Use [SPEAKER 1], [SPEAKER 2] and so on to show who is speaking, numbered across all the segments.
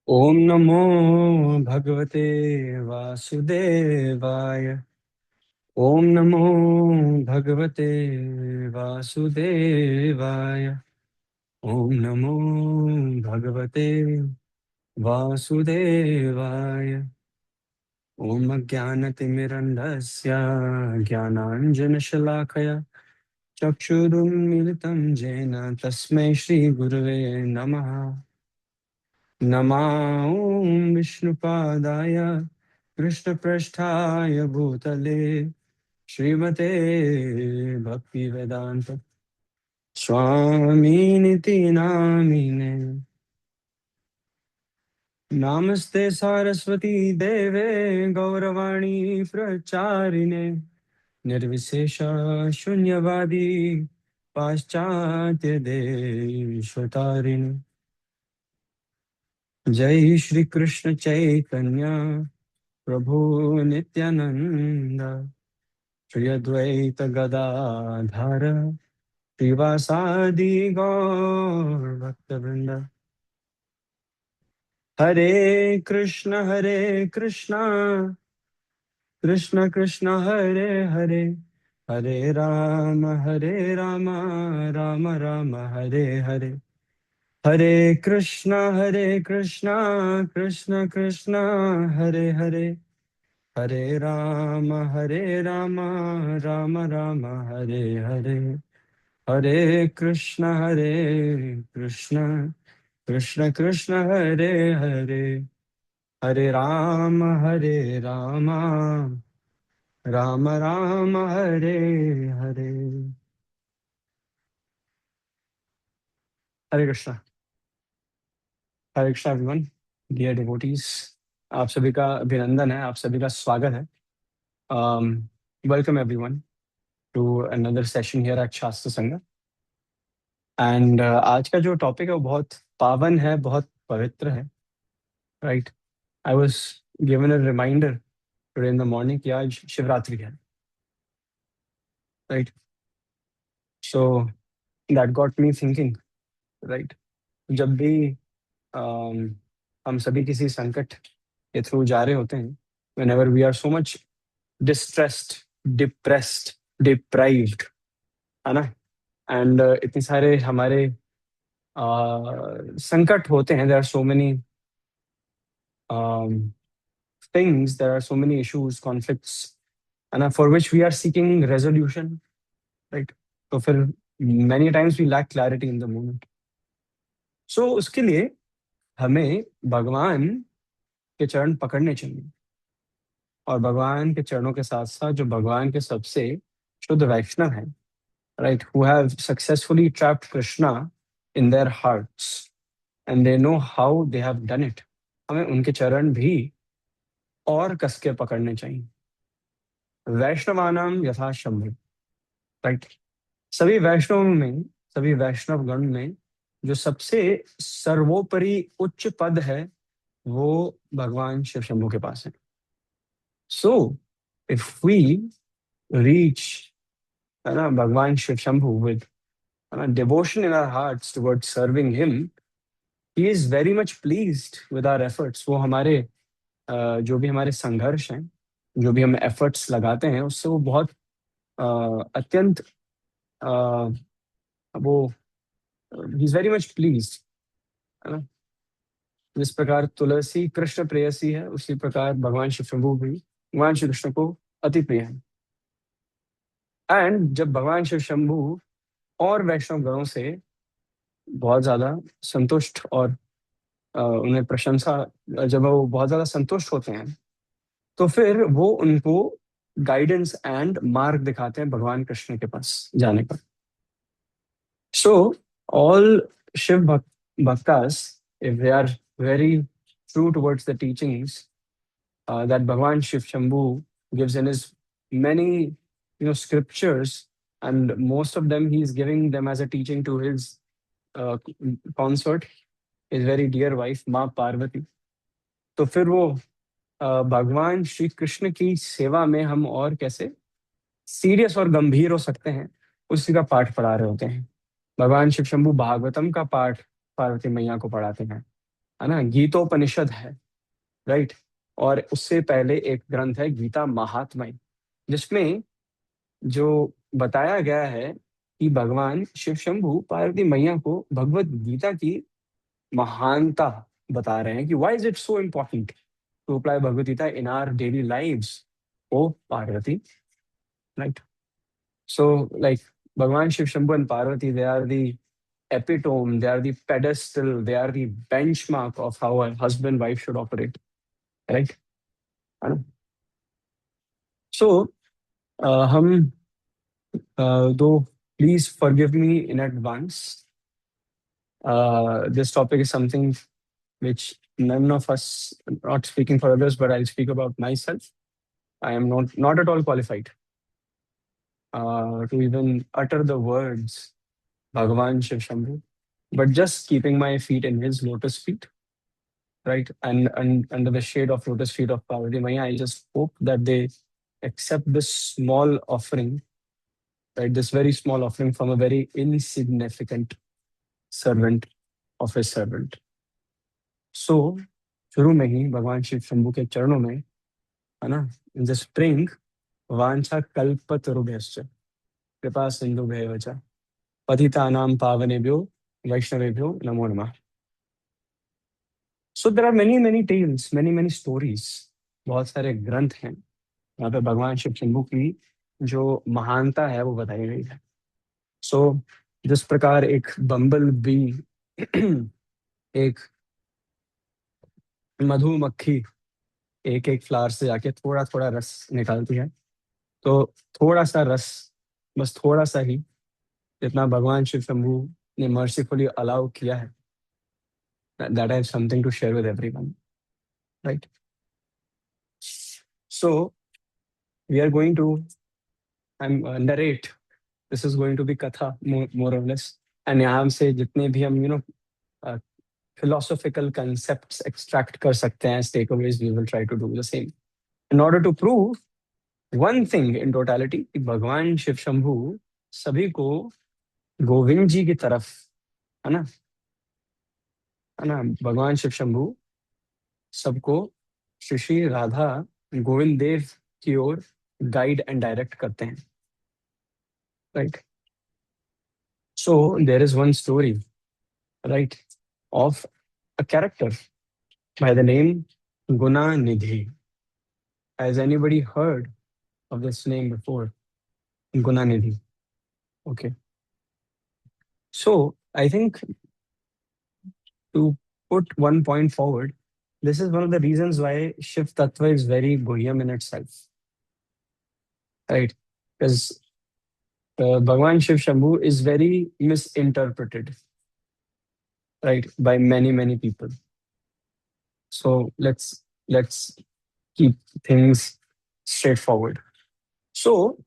[SPEAKER 1] ओम नमो भगवते वासुदेवाय। ओम नमो भगवते वासुदेवाय। ओम नमो भगवते वासुदेवाय। ओम अज्ञानतिमिरन्धस्य ज्ञानाञ्जनशलाकया चक्षुरुन्मिलितं येन तस्मै श्रीगुरवे नमः। नमां विष्णुपादाय कृष्णपृष्ठाय भूतले श्रीमते भक्तिवेदांत स्वामिनिति नामिने। नमस्ते सारस्वती देवे गौरवाणी प्रचारिणे निर्विशेष शून्यवादी पाश्चात्य देशतारिणे। जय श्री कृष्ण चैतन्य प्रभु नित्यानंद श्री अद्वैत गदाधर श्रीवासादि गौर भक्तवृंद। हरे कृष्ण कृष्ण कृष्ण हरे हरे, हरे राम राम राम हरे हरे। हरे कृष्ण कृष्ण कृष्ण हरे हरे, हरे राम राम राम हरे हरे। हरे कृष्ण कृष्ण कृष्ण कृष्ण हरे हरे, हरे राम राम राम हरे हरे। हरे कृष्णा। हरे कृष्णा एवरीवन, डियर डिवोटीज, आप सभी का अभिनंदन है, आप सभी का स्वागत है। Welcome everyone to another session here at Shastra Sangam. And आज का जो टॉपिक है वो बहुत पावन है, बहुत पवित्र है, right. I was given a reminder today in the morning कि आज शिवरात्रि है, right. So that got me thinking, right. जब भी हम सभी किसी संकट के थ्रू जा रहे होते हैं, whenever we are so much distressed, depressed, deprived, है ना, एंड इतने सारे हमारे संकट होते हैं, there are so many um, things, there are so many issues, conflicts, है ना, for which we are seeking resolution, right। तो फिर many times we lack clarity in the moment। so उसके लिए हमें भगवान के चरण पकड़ने चाहिए, और भगवान के चरणों के साथ साथ जो भगवान के सबसे शुद्ध वैष्णव हैं, right, who have successfully trapped Krishna in their hearts and they know how they have done it, हमें उनके चरण भी और कस के पकड़ने चाहिए। वैष्णवानाम यथा शंभु, राइट। सभी वैष्णव में, सभी वैष्णव गण में जो सबसे सर्वोपरि उच्च पद है वो भगवान शिव शंभु के पास है। सो इफ वी रीच, है ना, भगवान Shiv Shambhu with devotion in our hearts towards serving him, he is very much pleased with our efforts। वो हमारे जो भी हमारे संघर्ष हैं, जो भी हम एफर्ट्स लगाते हैं, उससे वो बहुत अत्यंत वो he is very much pleased, है ना। जिस प्रकार तुलसी कृष्ण प्रेयसी है, उसी प्रकार भगवान शिव शंभु भी भगवान श्री कृष्ण को अति प्रिय है। एंड जब भगवान शिव शंभु और वैष्णव गणों से बहुत ज्यादा संतुष्ट और उन्हें प्रशंसा, जब वो बहुत ज्यादा संतुष्ट होते हैं, तो फिर वो उनको गाइडेंस एंड मार्ग दिखाते हैं भगवान कृष्ण के पास जाने का। So all Shiv bhaktas, if they are very true towards the teachings that Bhagwan Shiv Shambhu gives in his many, scriptures, and most of them he is giving them as a teaching to his uh, consort, his very dear wife माँ पार्वती। तो फिर वो भगवान श्री कृष्ण की सेवा में हम और कैसे सीरियस और गंभीर हो सकते हैं, उसी का पाठ पढ़ा रहे होते हैं। भगवान शिव शंभु भागवतम का पाठ पार्वती मैया को पढ़ाते हैं, है ना, गीतोपनिषद है, राइट। और उससे पहले एक ग्रंथ है गीता महात्म्य, जिसमें जो बताया गया है कि भगवान शिव शंभु पार्वती मैया को भगवत गीता की महानता बता रहे हैं कि why is it so important to apply Bhagavad Gita in our daily lives, O Parvati, right. So like Bhagwan Shiv Shambhu and Parvati, they are the epitome, they are the pedestal, they are the benchmark of how a husband wife should operate, right? है ना? So हम दो, please forgive me in advance. This topic is something which none of us, not speaking for others, but I'll speak about myself. I am not at all qualified to even utter the words Bhagavan Shiv Shambhu, but just keeping my feet in his lotus feet, right? And under the shade of lotus feet of Parvati Maya, I just hope that they accept this small offering, right? This very small offering from a very insignificant servant of his servant. So, शुरू में ही भगवान शिव शंभु के चरणों में, है ना, just praying वांछा कल्पतरुभ्यश्च कृपा सिंधुभ्येव च पतितानां पावनेभ्यो वैष्णवेभ्यो नमो नमः. So there are many tales, many stories. बहुत सारे ग्रंथ हैं यहाँ पे भगवान शिव शंभु की जो महानता है वो बताई गई है. सो जिस प्रकार एक बम्बल बी एक मधुमक्खी एक एक फ्लावर से जाके थोड़ा थोड़ा रस निकालती है, तो थोड़ा सा रस, बस थोड़ा सा ही, जितना भगवान शिव शंभु ने मर्सीफुली अलाउ किया है, that I have something to share with everyone, right. So we are going to narrate. This is going to be katha, more or less. And यहाँ से जितने भी हम philosophical concepts extract कर सकते हैं as takeaways, we will try to do the same in order to prove one thing in totality कि भगवान शिव शंभु सभी को गोविंद जी की तरफ, है ना, है ना, भगवान शिव शंभु सबको श्री श्री राधा गोविंद देव की ओर गाइड एंड डायरेक्ट करते हैं, right. So there is one story, right, of a character by the name Guna Nidhi. Has anybody heard of this name before? Guna Nidhi. Okay. So I think to put one point forward, this is one of the reasons why Shiv Tattva is very Guhyam in itself. Right? Because Bhagwan Shiv Shambhu is very misinterpreted, right, by many people. So let's keep things straightforward. So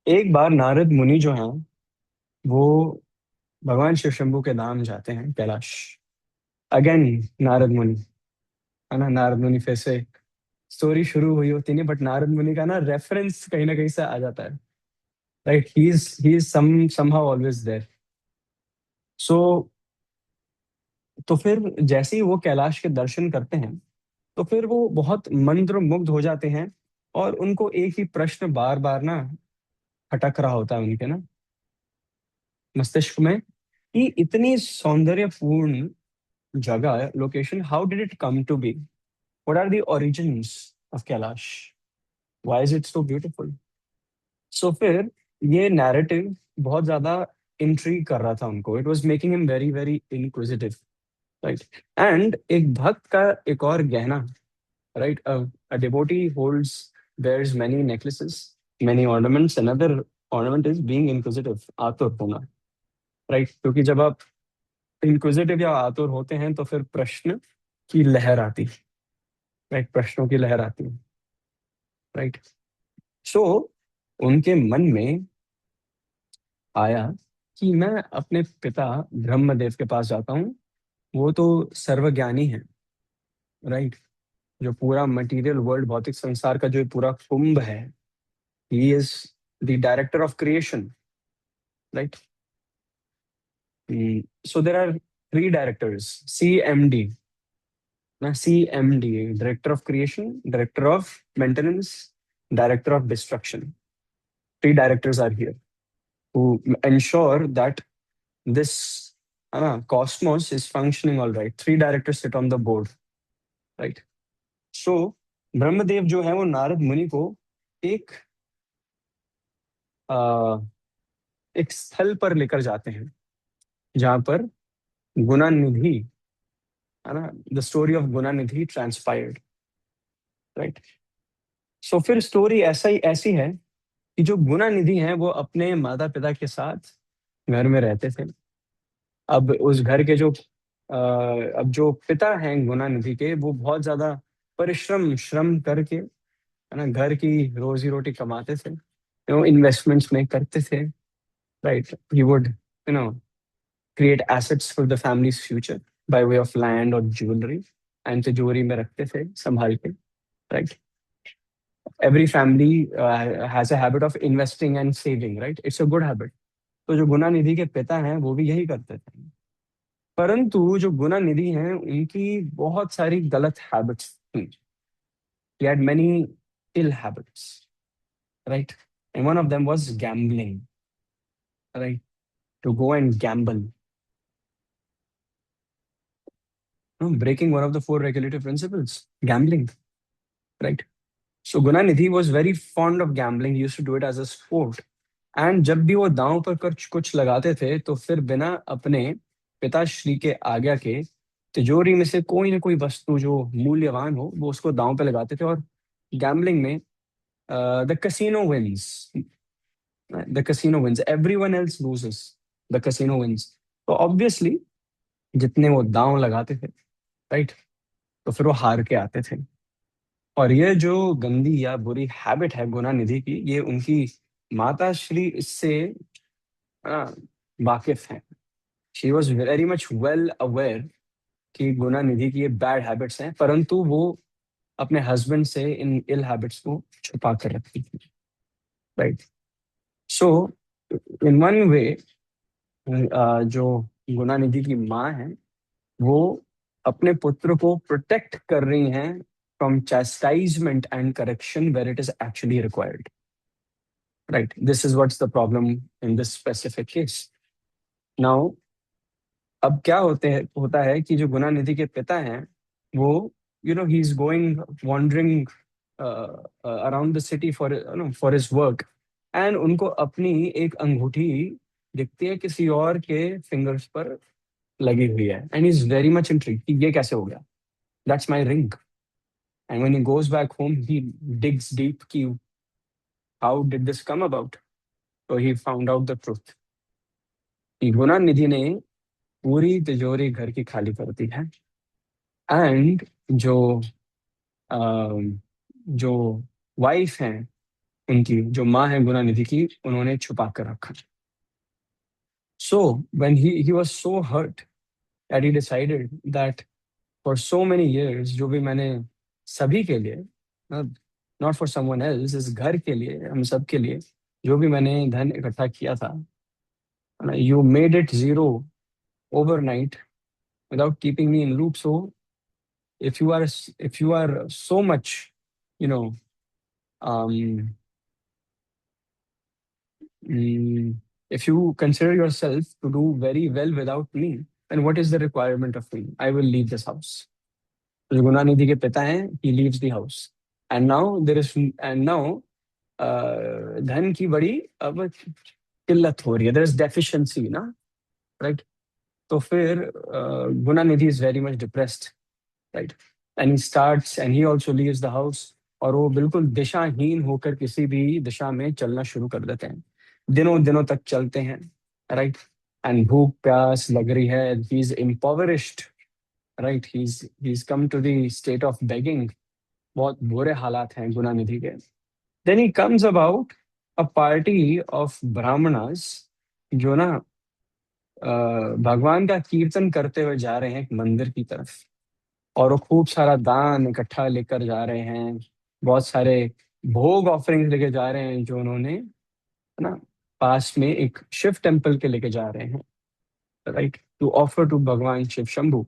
[SPEAKER 1] एक बार नारद मुनि जो हैं वो भगवान शिव शंभु के धाम जाते हैं Kailash. Again Narad मुनि, है ना, नारद मुनि फिर से स्टोरी शुरू हुई होती नहीं, बट नारद मुनि का ना रेफरेंस कहीं ना कहीं से आ जाता है, right. He is somehow always there. So तो फिर जैसे ही वो कैलाश के दर्शन करते हैं, तो फिर वो बहुत मंत्र मुग्ध हो जाते हैं, और उनको एक ही प्रश्न बार बार ना खटक रहा होता है उनके ना मस्तिष्क में कि इतनी सौंदर्यपूर्ण जगह, location, how did it come to be? What are the origins of Kailash? Why is it so beautiful? So फिर ये नैरेटिव बहुत ज्यादा इंट्रीग कर रहा था उनको. It was making him very inquisitive, right. And एक भक्त का एक और गहना, right, a devotee holds bears many necklaces, many ornaments. Another ornament is being inquisitive, आतुर होना, राइट. क्योंकि जब आप इंक्विजिटिव या आतुर होते हैं तो फिर प्रश्न की लहर आती है, राइट, प्रश्नों की लहर आती है, राइट. सो उनके मन में आया कि मैं अपने पिता ब्रह्मदेव के पास जाता हूँ, वो तो सर्वज्ञानी है, राइट. जो पूरा मटेरियल वर्ल्ड, भौतिक संसार का जो पूरा कुंभ है, he is the director of creation, right. So there are three directors, CMD ना, CMD, director of creation, director of maintenance, director of destruction. Three directors are here who ensure that this cosmos is functioning all right. Three directors sit on the board, right? So Brahmadev जो है वो नारद मुनि को एक आ, एक स्थल पर लेकर जाते हैं जहां पर गुना निधि, है ना, the story of Gunanidhi transpired, right. So फिर स्टोरी ऐसी है कि जो गुना निधि हैं वो अपने माता पिता के साथ घर में रहते थे. अब उस घर के जो अब जो पिता हैं गुना निधि के, वो बहुत ज्यादा श्रम करके, है ना, घर की रोजी रोटी कमाते थे, इन्वेस्टमेंट्स में करते थे, right. He would create assets for the families future by way of land और ज्वेलरी, एंड तिजोरी में रखते थे संभाल के, right. Every family has a habit of investing and saving, right. It's a good habit. तो जो गुना निधि के पिता हैं वो भी यही करते थे. परंतु जो गुना निधि हैं उनकी बहुत सारी गलत हैबिट्स थी. He had many ill habits, right? And one of them was gambling, right? To go and gamble, breaking one of the four regulative principles, gambling, right? So Gunanidhi was very fond of gambling. He used to do it as a sport. And जब भी वो दांव पर कुछ लगाते थे तो फिर बिना अपने पिताश्री के आज्ञा के तिजोरी में से कोई ना कोई वस्तु जो मूल्यवान हो वो उसको दांव पे लगाते थे. और गैम्बलिंग में the casino wins, the casino wins, everyone else loses, the casino wins. तो ऑब्वियसली जितने वो दांव लगाते थे, राइट, तो फिर वो हार के आते थे. और ये जो गंदी या बुरी हैबिट है गुना निधि की, ये उनकी माता श्री इससे वाकिफ हैं. She was very much well aware कि गुना निधि की ये बैड हैबिट्स हैं, परंतु वो अपने हस्बैंड से इन इल हैबिट्स को छुपा कर रखती थी, right. So in one way जो गुना निधि की माँ है वो अपने पुत्र को प्रोटेक्ट कर रही हैं from chastisement and correction where it is actually required, right. This is what's the problem in this specific case. Now अब क्या होता है कि जो गुना निधि के पिता हैं वो he is going wandering around the city for his work, and उनको अपनी एक अंगूठी दिखती है किसी और के फिंगर्स पर लगी हुई है, and is very much intrigued कि ये कैसे हो गया, that's my ring. And when he goes back home he digs deep कि how did this come about. तो he found out the truth कि गुना निधि ने पूरी तिजोरी घर की खाली कर दी है, एंड अम, जो वाइफ है उनकी, जो माँ है गुना निधि की, उन्होंने छुपा कर रखा. So when he was so hurt that he decided that for so many years जो भी मैंने सभी के लिए, नॉट फॉर समवन एल्स, इस घर के लिए, हम सब के लिए जो भी मैंने धन इकट्ठा किया था, you made it zero overnight without keeping me in loop. So if you are so much, you know um mm, if you consider yourself to do very well without me, then what is the requirement of me? I will leave this house. जो गुना निधि के पिता हैं, he leaves the house. And now धन की बड़ी अब किल्लत हो रही है, there is deficiency ना, right. तो फिर गुना निधि is very much depressed, right. And he also leaves the house. और वो बिल्कुल दिशाहीन होकर किसी भी दिशा में चलना शुरू कर देते हैं. दिनों दिनों तक चलते हैं, राइट. एंड भूख प्यास लग रही है, he is impoverished, right. He is come to the state of begging. बहुत बुरे हालात हैं गुना निधि के. Then he comes about a party of brahmanas जो ना भगवान का कीर्तन करते हुए जा रहे हैं एक मंदिर की तरफ, और वो खूब सारा दान इकट्ठा लेकर जा रहे हैं, बहुत सारे भोग ऑफरिंग लेके जा रहे हैं जो उन्होंने, है ना, पास में एक शिव टेम्पल के लेके जा रहे हैं, right. to offer to Bhagwan Shiv Shambhu.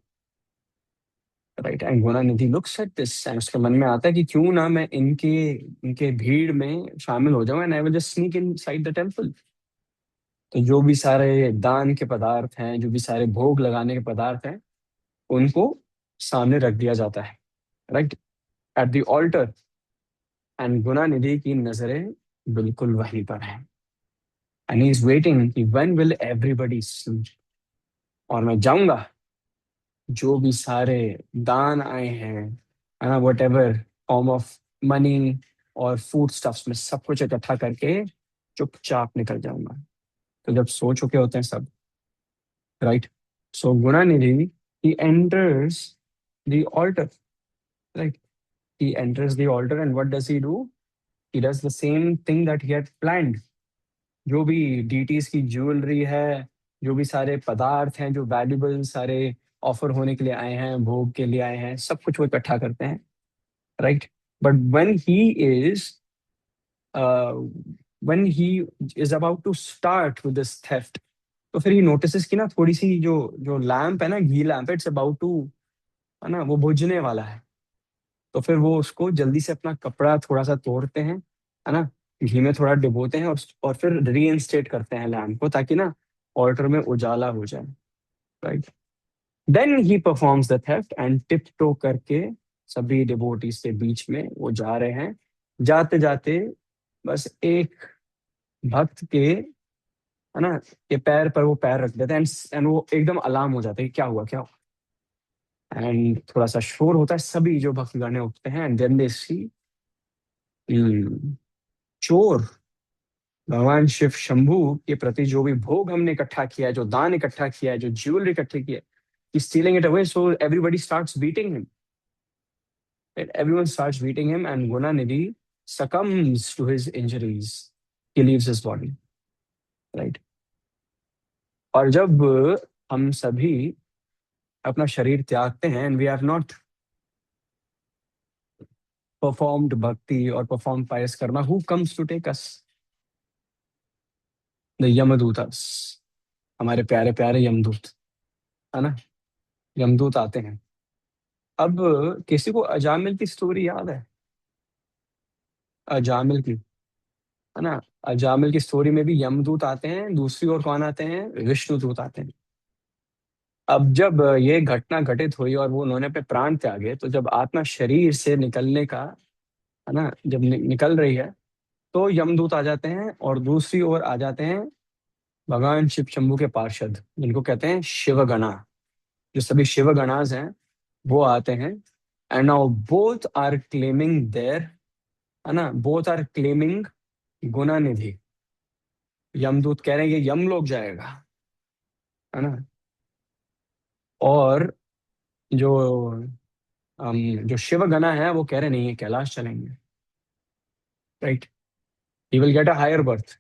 [SPEAKER 1] Right, and Guna Nidhi looks at this and उसके मन में आता है कि क्यों ना मैं इनके इनके भीड़ में शामिल हो जाऊं, and I will just sneak inside the temple. तो जो भी सारे दान के पदार्थ हैं, जो भी सारे भोग लगाने के पदार्थ हैं, उनको सामने रख दिया जाता है, right, at the altar. And Gunanidhi की नजरें बिल्कुल वहीं पर हैं, एंड ही इज वेटिंग कि व्हेन विल एवरीबॉडी सी, और मैं जाऊंगा, जो भी सारे दान आए हैं, है ना, what ever form of money और फूड स्टफ्स में सब कुछ इकट्ठा करके चुपचाप निकल जाऊंगा. तो जब सो चुके होते हैं सब, right, so Guna Nidhi he enters the altar, right, he enters the altar and what does he do? He does the same thing that he had planned. जो भी डीटीज की ज्वेलरी है, जो भी सारे पदार्थ हैं, जो वैल्यूबल सारे ऑफर होने के लिए आए हैं, भोग के लिए आए हैं, सब कुछ वो इकट्ठा करते हैं, right. But is when he is about to start with this theft, तो फिर ही नोटिस कि ना थोड़ी सी जो जो लैम्प है ना, घी लैम्प, इट्स अबाउट टू, है ना, वो बुझने वाला है. तो फिर वो उसको जल्दी से अपना कपड़ा थोड़ा सा तोड़ते हैं, है ना, घी में थोड़ा डुबोते हैं, और फिर रीइंस्टेट करते हैं लैम्प को, ताकि ना ऑल्टर में उजाला हो जाए, right. Then he performs the theft and tiptoe करके सभी डिवोटीज के बीच में वो जा रहे हैं. जाते जाते बस एक भक्त के, है ना, के पैर पर वो पैर रख देते हैं, एंड वो एकदम अलार्म हो जाता है कि क्या हुआ, क्या हुआ. एंड थोड़ा सा शोर होता है, सभी जो भक्तगण हैं उठते हैं, एंड देन दे सी चोर भगवान शिव शंभु के प्रति जो भी भोग हमने इकट्ठा किया है, जो दान इकट्ठा किया है, जो ज्वेलरी इकट्ठी की है, stealing it away. So everybody starts beating him, everyone starts beating him, and Gunanidhi succumbs to his injuries. He leaves his body, right? और जब हम सभी अपना शरीर त्यागते हैं, and we have not performed bhakti or performed pious karma, who comes to take us? The Yamadutas, हमारे प्यारे प्यारे यमदूत, है ना, यमदूत आते हैं. अब किसी को अजामिल की स्टोरी याद है? अजामिल की, है ना, अजामिल की स्टोरी में भी यमदूत आते हैं, दूसरी ओर कौन आते हैं? विष्णुदूत आते हैं. अब जब ये घटना घटित हुई और वो उन्होंने अपने प्राण त्यागे, तो जब आत्मा शरीर से निकलने का, है ना, जब निकल रही है, तो यमदूत आ जाते हैं, और दूसरी ओर आ जाते हैं भगवान शिव शंभू के पार्षद, जिनको कहते हैं शिवगणा. जो सभी शिवगणाज हैं वो आते हैं, and now both are claiming there, है ना, both are claiming Guna Nidhi. यमदूत कह रहे हैं ये यम लोग जाएगा, है ना, और जो जो शिवगणा है वो कह रहे नहीं है कैलाश चलेंगे, right. He will get a higher birth,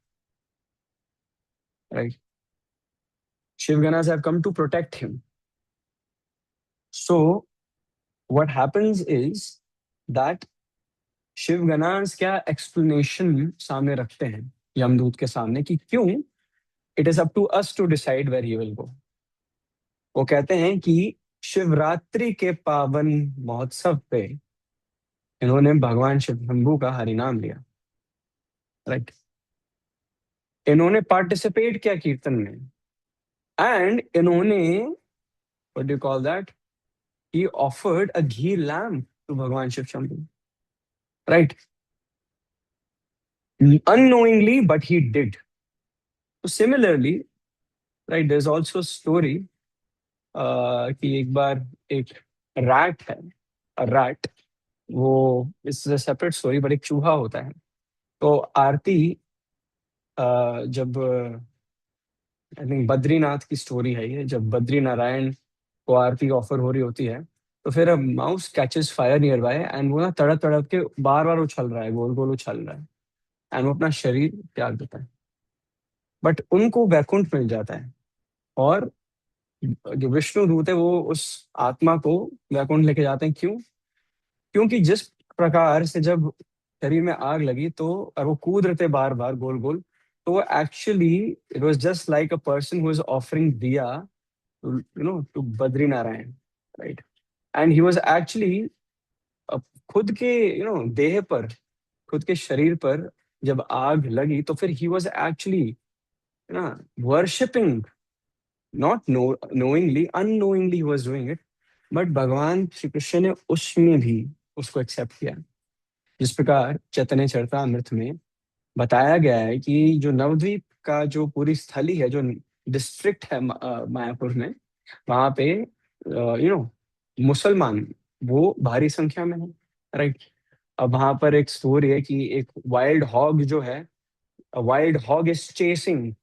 [SPEAKER 1] right? Shivganas have come to protect him. So what happens is that शिवगणास क्या एक्सप्लेनेशन सामने रखते हैं यमदूत के सामने कि क्यों it is up to us to decide where he will go. वो कहते हैं कि शिवरात्रि के पावन महोत्सव पे इन्होंने भगवान शिव शंभू का हरिनाम लिया, राइट. इन्होंने पार्टिसिपेट किया कीर्तन में, एंड इन्होंने what do you call that, he offered a ghee lamp to Bhagwan Shiv Shambhu. Right? Unknowingly, but he did. So similarly, right, there's also a story कि एक बार एक रैट है, रैट, वो इस सेपरेट स्टोरी, पर एक चूहा होता है. तो आरती जब आई थिंक बद्रीनाथ की स्टोरी है ये, जब बद्री नारायण को आरती ऑफर हो रही होती है, तो फिर mouse catches fire near by, and वो ना तड़प तड़प के बार बार उछल रहा है, गोल गोल उछल रहा है, एंड वो अपना शरीर त्याग देता है. बट उनको वैकुंठ मिल जाता है, और जो विष्णु दूत है वो उस आत्मा को वैकुंठ लेके जाते हैं. क्यों? क्योंकि जिस प्रकार से जब शरीर में आग लगी, तो और वो कूद रहे थे बार बार गोल गोल, तो वो actually it was just like a person who is offering दिया to Badri Narayan, right? And he was actually खुद के देह पर, खुद के शरीर पर जब आग लगी तो फिर ही वॉज एक्चुअली ना worshipping, not knowingly, unknowingly he was doing it, but भगवान श्री कृष्ण ने उसमें भी उसको एक्सेप्ट किया। जिस प्रकार चैतन्य चरितामृत में बताया गया है कि जो नवद्वीप का जो पूरी स्थली है, जो डिस्ट्रिक्ट है मायापुर में, वहां पे मुसलमान वो भारी संख्या में है, राइट। अब वहां पर एक स्टोरी है कि एक वाइल्ड हॉग जो है, wild hog is chasing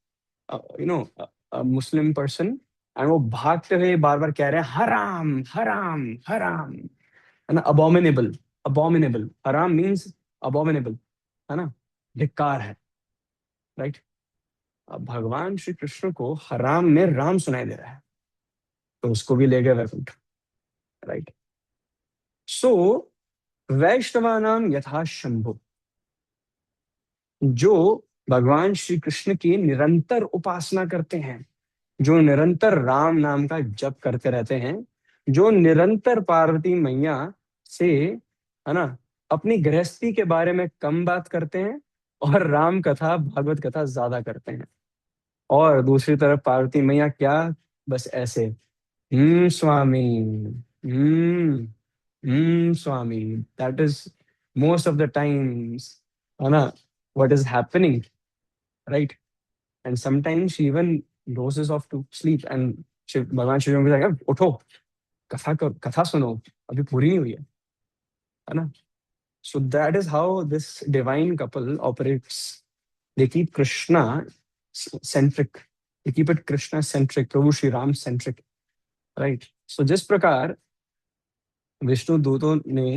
[SPEAKER 1] Muslim person, and वो भागते हुए बार बार कह रहे हैं हराम हराम हराम, है ना, अबोमिनेबल, अबोमिनेबल, हराम मीन्स अबोमिनेबल, है ना, धिक्कार है, राइट। अब भगवान श्री कृष्ण को हराम में राम सुनाई दे रहा है, तो उसको भी ले गए वैकुंठ, राइट। सो वैष्णवानाम यथा शंभु, जो भगवान श्री कृष्ण की निरंतर उपासना करते हैं, जो निरंतर राम नाम का जप करते रहते हैं, जो निरंतर पार्वती मैया से, है ना, अपनी गृहस्थी के बारे में कम बात करते हैं और राम कथा भागवत कथा ज्यादा करते हैं, और दूसरी तरफ पार्वती मैया क्या, बस ऐसे स्वामी, स्वामी, that is most of the times, है ना, what is happening, right. And sometimes she even dozes off to sleep, and भगवान शिव को जाएगा उठो, कथा सुनो, अभी पूरी नहीं हुई है ना। So that is how this divine couple operates. They keep Krishna centric, they keep it Krishna centric, Prabhu Shri Ram centric, right. So जिस प्रकार विष्णु दूतों ने,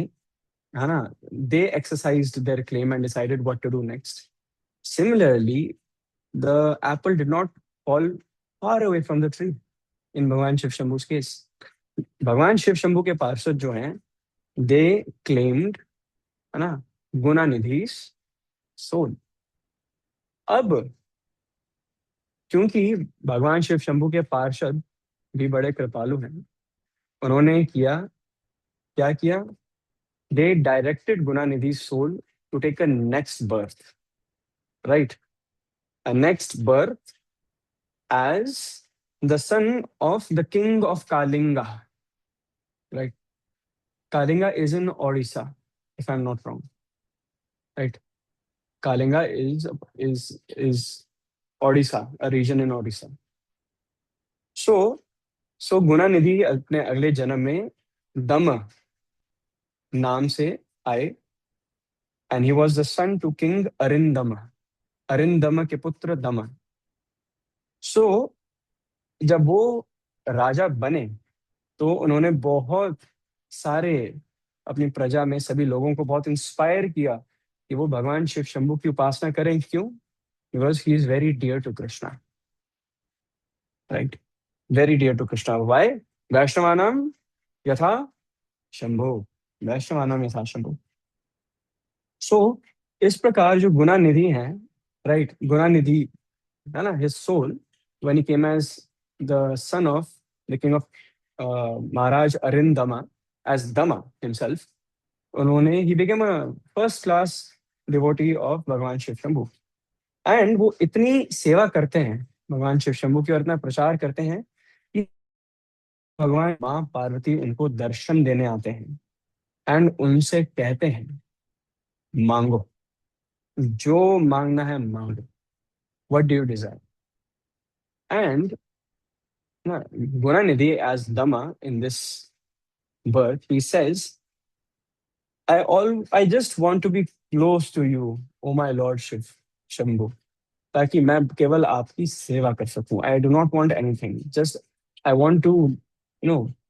[SPEAKER 1] है ना, they exercised their claim and decided what to do next, similarly the apple did not fall far away from the tree in भगवान Shiv शंभु's case। भगवान शिव शंभु के पार्षद जो हैं, दे क्लेम्ड, है ना, गुना निधि सोल। अब क्योंकि भगवान शिव शंभु के पार्षद भी बड़े कृपालु हैं, उन्होंने किया, क्या किया, they directed Gunanidhi soul to take a next birth, right, a next birth as the son of the king of Kalinga, right? Kalinga is in Odisha, if I'm not wrong, right? Kalinga is Odisha, a region in Odisha. So so गुणानिधि अपने अगले जन्म में दम नाम से आए, and he was the son to King Arindama, Arindam के पुत्र दम। So जब वो राजा बने तो उन्होंने बहुत सारे अपनी प्रजा में सभी लोगों को बहुत इंस्पायर किया कि वो भगवान शिव शंभु की उपासना करें। क्यों? Because he is very dear to Krishna, right, very dear to Krishna. Why? वैष्णवानाम यथा शंभु, वैष्णवानाम यथा शंभु। सो इस प्रकार जो गुना निधि है, राइट, गुना निधि, है ना, his soul when he came as the son of the king of Maharaj Arindama, as Dama himself, उन्होंने he became a first class devotee of Bhagwan Shiv Shambhu. And वो इतनी सेवा करते हैं भगवान शिव शंभु की और इतना प्रचार करते हैं कि भगवान माँ पार्वती उनको दर्शन देने आते हैं एंड उनसे कहते हैं मांगो, जो मांगना है मांगो, what do you desire. And Gunanidhi as Dama in this birth, he says, I just want to be close to you, O my Lord Shiv Shambhu, ताकि मैं केवल आपकी सेवा कर सकूं। I do not want anything, just I want to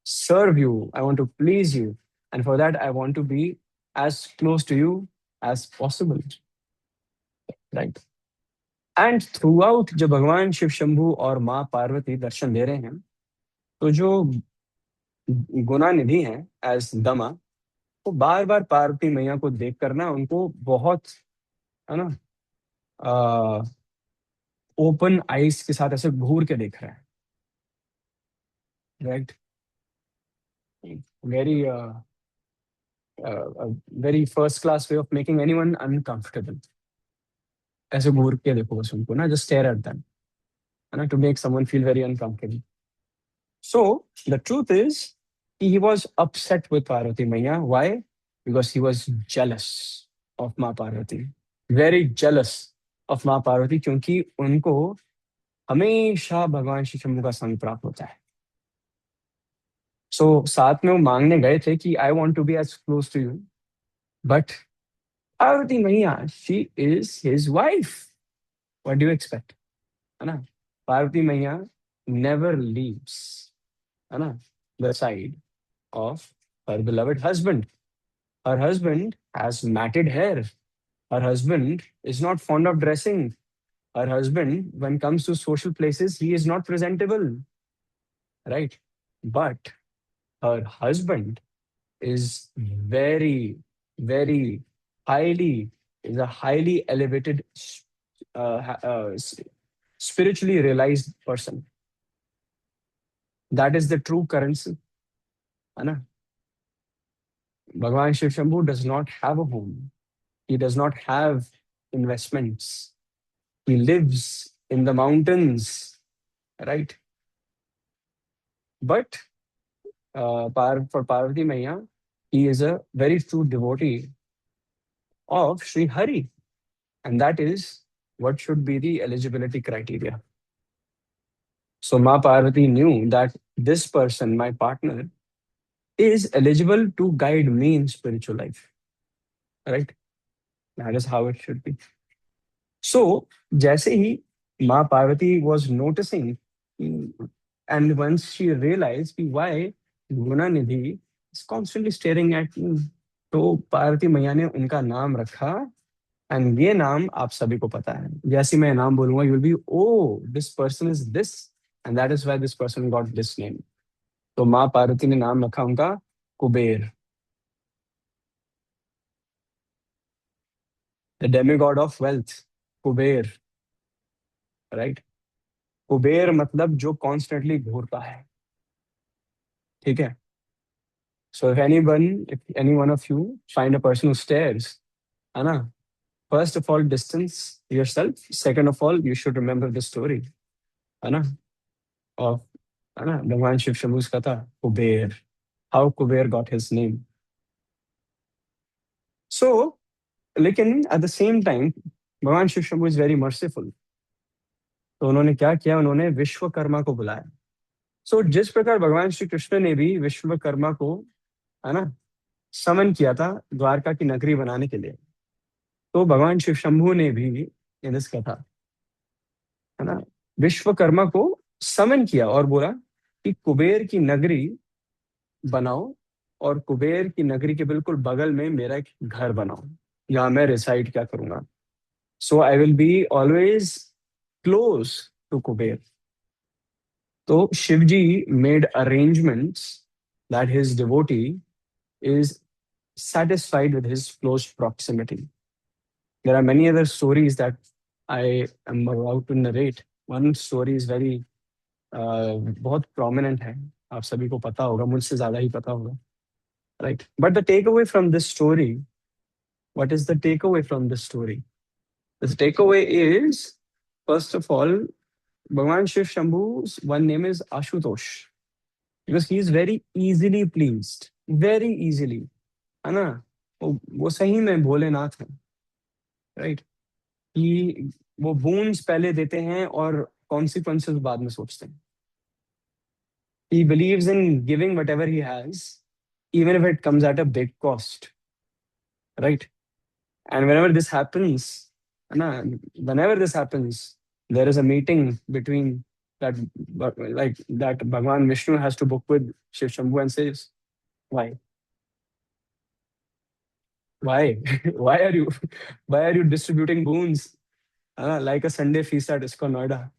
[SPEAKER 1] serve you, I want to please you, and for that I want to be as close to you as possible, right. And throughout जब भगवान शिव शंभु और माँ पार्वती दर्शन दे रहे हैं, तो जो गुना निधि है as दमा, वो बार बार पार्वती मैया को देख कर ना उनको बहुत, है ना, ओपन आइज के साथ ऐसे घूर के देख रहे हैं। Right. Very very first class way of making anyone uncomfortable. ऐसे घूर के देखो बस उनको ना, जस्ट स्टेयर एट देम, है ना, to make someone feel very uncomfortable. So the truth is, he was upset with Parvati Maiya. Why? Because he was jealous of माँ पार्वती, very jealous of माँ पार्वती, क्योंकि उनको हमेशा भगवान श्री शंभू का संग प्राप्त होता है। So साथ में वो मांगने गए थे कि I want to be as close to you, but Parvati मैया, she is his wife. What do you expect? है ना? पार्वती मैया never leaves, है ना, the side of her beloved husband. Her husband has matted hair. Her husband is not fond of dressing. Her husband, when comes to social places, he is not presentable, right? But her husband is very, very highly, is a highly elevated, spiritually realized person. That is the true currency, है ना? Bhagavan Shiv Shambhu does not have a home. He does not have investments. He lives in the mountains, right? But for Parvati Maya, he is a very true devotee of Sri Hari. And that is what should be the eligibility criteria. So Ma Parvati knew that this person, my partner, is eligible to guide me in spiritual life, right? That is how it should be. So, जैसे ही Ma Parvati was noticing, and once she realized why Gunanidhi is constantly staring at me, तो पार्वती मैया ने उनका नाम रखा। And ये नाम आप सभी को पता है, जैसे मैं नाम बोलूंगा you will be, oh this person is this, and that is why this person got this name. तो माँ पार्वती ने नाम रखा उनका Kuber, the demigod of wealth, Kuber, right. Kuber मतलब जो कॉन्स्टेंटली घूरता है, ठीक है। So if any one of you find a person who stares, है ना, first of all distance yourself, second of all you should remember the story, है ना, ऑफ, है ना, भगवान शिव शंभू का था Kuber, how Kuber got his name. So लेकिन at the same time Bhagwan Shiv Shambhu is very merciful. तो उन्होंने क्या किया, उन्होंने विश्वकर्मा को बुलाया। सो जिस प्रकार भगवान श्री कृष्ण ने भी विश्वकर्मा को, है ना, समन किया था द्वारका की नगरी बनाने के लिए, तो भगवान शिव शंभू ने भी इन दिस कथा, है ना, विश्वकर्मा को समन किया और बोला कि कुबेर की नगरी बनाओ, और कुबेर की नगरी के बिल्कुल बगल में मेरा एक घर बनाओ, यहाँ मैं रिसाइड क्या करूंगा। So I will be always close to Kuber. तो Shivji made arrangements that his devotee is satisfied with his close proximity. There are many other stories that I am about to narrate. One story is very बहुत prominent है, आप सभी को पता होगा, मुझसे ज्यादा ही पता होगा, right? But the takeaway from this story, what is the takeaway from this story? The takeaway is, first of all, Bhagwan Shiv Shambhu's one name is Ashutosh, because he is very easily pleased, very easily, है ना, वो सही में भोलेनाथ है, right. कि वो boons पहले देते हैं और कॉन्सिक्वेंसेस बाद में सोचते हैं। He believes in giving whatever he has, even if it comes at a big cost, right? And whenever this happens, है ना, whenever this happens, there is a meeting between that, like that Bhagwan Vishnu has to book with Shiv Shambhu and says, why? Why? Why are you distributing boons? Like a Sunday feast at ISKCON Noida.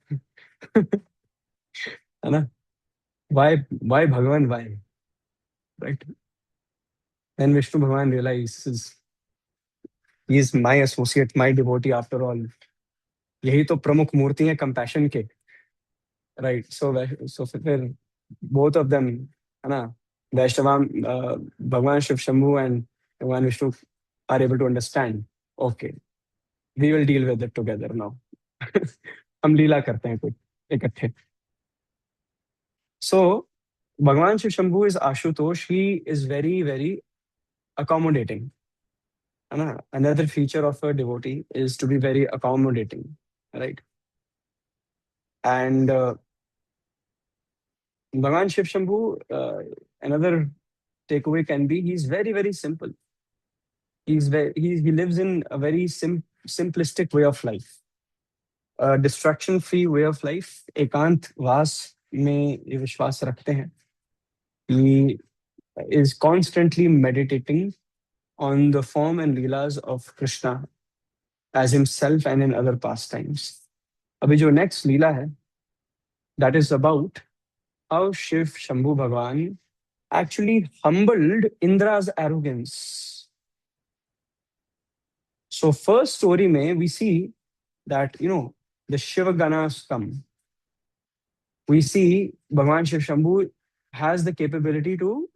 [SPEAKER 1] है ना? Why Bhagavan? Why? Right? Then Vishnu Bhagavan realizes he is my associate, my devotee after all. यही तो प्रमुख मूर्ति है compassion के, right. So फिर both of them, है ना, वैष्णवाम, भगवान शिव शंभु एंड भगवान Vishnu are able to understand, okay we will deal with it together now. हम लीला करते हैं कुछ इकट्ठे। सो भगवान Shiv Shambhu is Ashutosh, he is very very accommodating, है ना। Another feature of a devotee is to be very accommodating, right? And Bhagavan Shiv Shambhu, another takeaway can be he's very very simple. He lives in a very simplistic way of life, a distraction free way of life. एकांत वास में ये विश्वास रखते हैं। He is constantly meditating on the form and leelas of Krishna as himself and in other pastimes. अभी जो next लीला है, that is about how Shiv Shambhu Bhagwan actually humbled Indra's arrogance. So first story mein we see that, the Shiva Ganas come. We see Bhagwan Shiv Shambhu has the capability to